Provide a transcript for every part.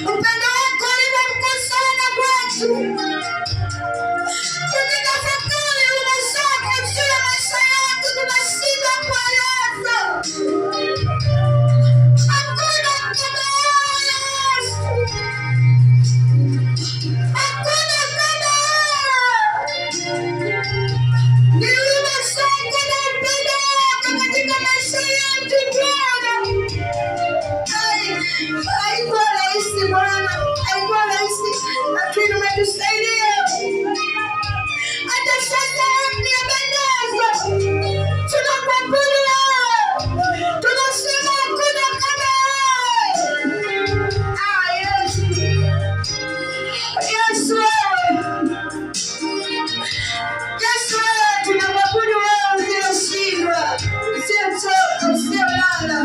Upendo wako ulivyo mkuu sana kwetu. Tukitafakari umesema juu ya maisha yetu tunashindwa kueleza. Hakuna kama Yesu. Hakuna kama ni huruma zako na upendo wako katika maisha yetu Bwana. Haikuwa rahisi Bwana, haikuwa rahisi, lakini umetusaidia. Hata sasa umependeza, tunakuabudu wewe, tunasema hakuna kama wewe. Yesu, Yesu wewe, Yesu wewe, tunakuabudu wewe usiyeshindwa, usiyechoka, usiyelala.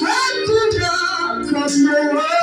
Hakuna kama wewe.